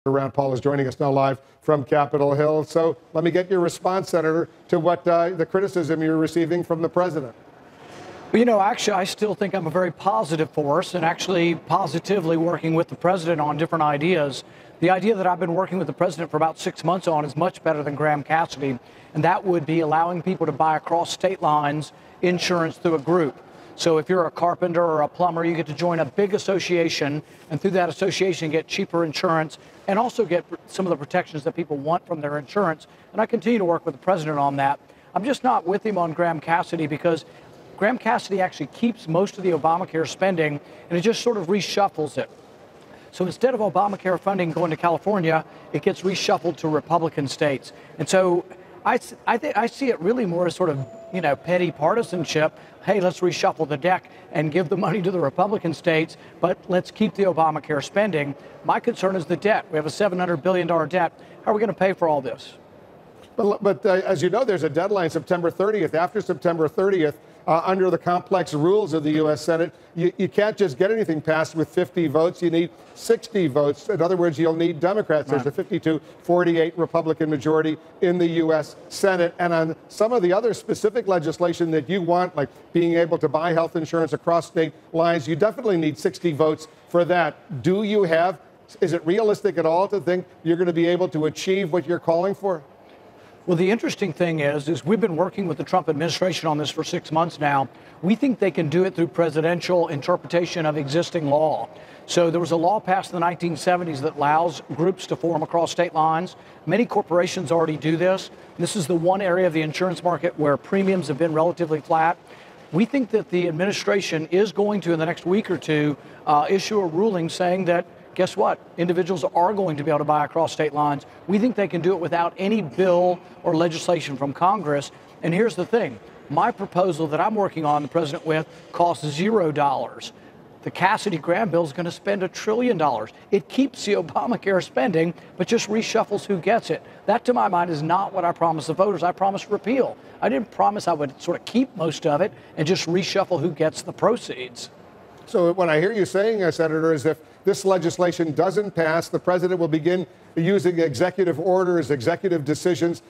Rand Paul is joining us now live from Capitol Hill. So let me get your response, Senator, to what the criticism you're receiving from the president. Well, you know, actually, I still think I'm a very positive force and actually positively working with the president on different ideas. The idea that I've been working with the president for about 6 months on is much better than Graham Cassidy, and that would be allowing people to buy across state lines insurance through a group. So if you're a carpenter or a plumber, you get to join a big association, and through that association get cheaper insurance and also get some of the protections that people want from their insurance. And I continue to work with the president on that. I'm just not with him on Graham Cassidy because Graham Cassidy actually keeps most of the Obamacare spending, and it just sort of reshuffles it. So instead of Obamacare funding going to California, it gets reshuffled to Republican states. And so I see it really more as sort of, you know, petty partisanship. Hey, let's reshuffle the deck and give the money to the Republican states, but let's keep the Obamacare spending. My concern is the debt. We have a $700 billion debt. How are we going to pay for all this? But as you know, there's a deadline, September 30th. After September 30th, under the complex rules of the U.S. Senate, you can't just get anything passed with 50 votes. You need 60 votes. In other words, you'll need Democrats. There's a 52-48 Republican majority in the U.S. Senate. And on some of the other specific legislation that you want, like being able to buy health insurance across state lines, you definitely need 60 votes for that. Is it realistic at all to think you're going to be able to achieve what you're calling for? Well, the interesting thing is we've been working with the Trump administration on this for 6 months now. We think they can do it through presidential interpretation of existing law. So there was a law passed in the 1970s that allows groups to form across state lines. Many corporations already do this. This is the one area of the insurance market where premiums have been relatively flat. We think that the administration is going to, in the next week or two, issue a ruling saying that, guess what? Individuals are going to be able to buy across state lines. We think they can do it without any bill or legislation from Congress. And here's the thing. My proposal that I'm working on, the president with, costs $0. The Cassidy-Graham bill is going to spend $1 trillion. It keeps the Obamacare spending, but just reshuffles who gets it. That, to my mind, is not what I promised the voters. I promised repeal. I didn't promise I would sort of keep most of it and just reshuffle who gets the proceeds. So what I hear you saying, Senator, is if this legislation doesn't pass, the president will begin using executive orders, executive decisions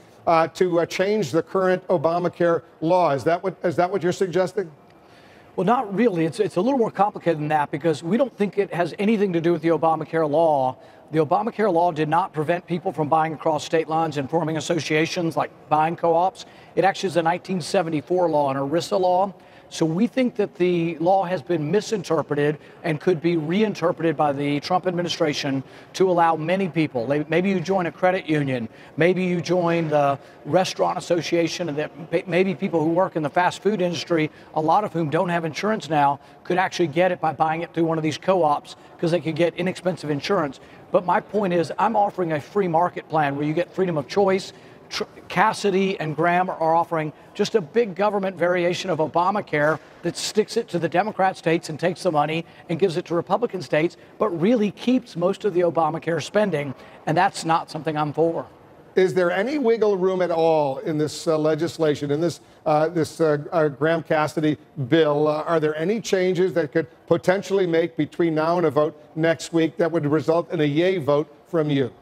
to change the current Obamacare law. Is that what you're suggesting? Well, not really. It's a little more complicated than that because we don't think it has anything to do with the Obamacare law. The Obamacare law did not prevent people from buying across state lines and forming associations like buying co-ops. It actually is a 1974 law, an ERISA law. So we think that the law has been misinterpreted and could be reinterpreted by the Trump administration to allow many people. Maybe you join a credit union, maybe you join the restaurant association, and that maybe people who work in the fast food industry, a lot of whom don't have insurance now, could actually get it by buying it through one of these co-ops because they could get inexpensive insurance. But my point is, I'm offering a free market plan where you get freedom of choice. Cassidy and Graham are offering just a big government variation of Obamacare that sticks it to the Democrat states and takes the money and gives it to Republican states, but really keeps most of the Obamacare spending. And that's not something I'm for. Is there any wiggle room at all in this legislation, in this Graham Cassidy bill? Are there any changes that could potentially make between now and a vote next week that would result in a yay vote from you?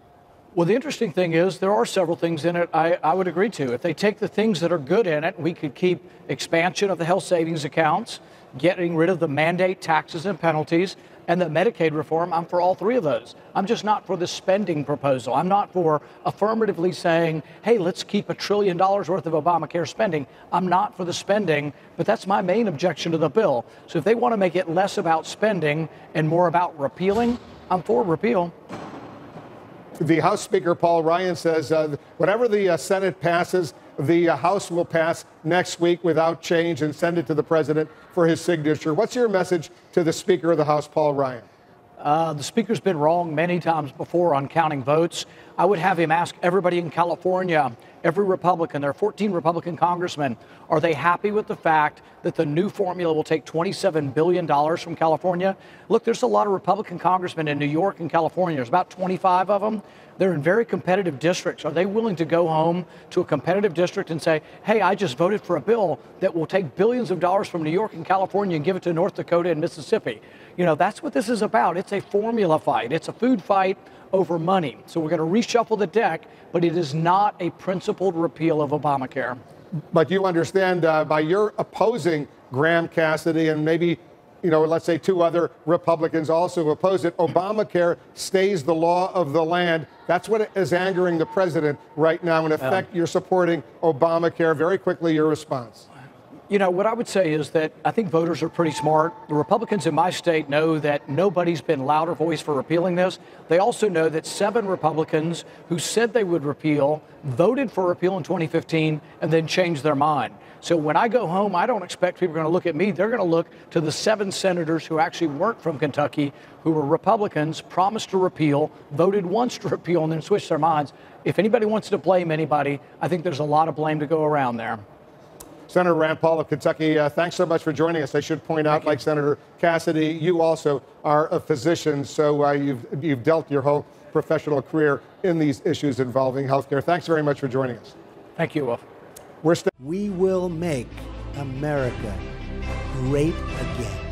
Well, the interesting thing is there are several things in it I would agree to. If they take the things that are good in it, we could keep expansion of the health savings accounts, getting rid of the mandate taxes and penalties, and the Medicaid reform. I'm for all three of those. I'm just not for the spending proposal. I'm not for affirmatively saying, hey, let's keep $1 trillion worth of Obamacare spending. I'm not for the spending, but that's my main objection to the bill. So if they want to make it less about spending and more about repealing, I'm for repeal. The House Speaker, Paul Ryan, says whatever the Senate passes, the House will pass next week without change and send it to the president for his signature. What's your message to the Speaker of the House, Paul Ryan? The Speaker's been wrong many times before on counting votes. I would have him ask everybody in California, every Republican, there are 14 Republican congressmen, are they happy with the fact that the new formula will take $27 billion from California? Look, there's a lot of Republican congressmen in New York and California. There's about 25 of them. They're in very competitive districts. Are they willing to go home to a competitive district and say, hey, I just voted for a bill that will take billions of dollars from New York and California and give it to North Dakota and Mississippi? You know, that's what this is about. It's a formula fight. It's a food fight over money. So we're going to reshuffle the deck, but it is not a principled repeal of Obamacare. But you understand by your opposing Graham Cassidy and maybe, let's say 2 other Republicans also oppose it, Obamacare stays the law of the land. That's what is angering the president right now. In effect, you're supporting Obamacare. Very quickly, your response. What I would say is that I think voters are pretty smart. The Republicans in my state know that nobody's been louder voice for repealing this. They also know that 7 Republicans who said they would repeal voted for repeal in 2015 and then changed their mind. So when I go home, I don't expect people are going to look at me. They're going to look to the 7 senators who actually weren't from Kentucky, who were Republicans, promised to repeal, voted once to repeal, and then switched their minds. If anybody wants to blame anybody, I think there's a lot of blame to go around there. Senator Rand Paul of Kentucky, thanks so much for joining us. I should point out, like Senator Cassidy, you also are a physician, so you've dealt your whole professional career in these issues involving healthcare. Thanks very much for joining us. Thank you, Wolf. We will make America great again.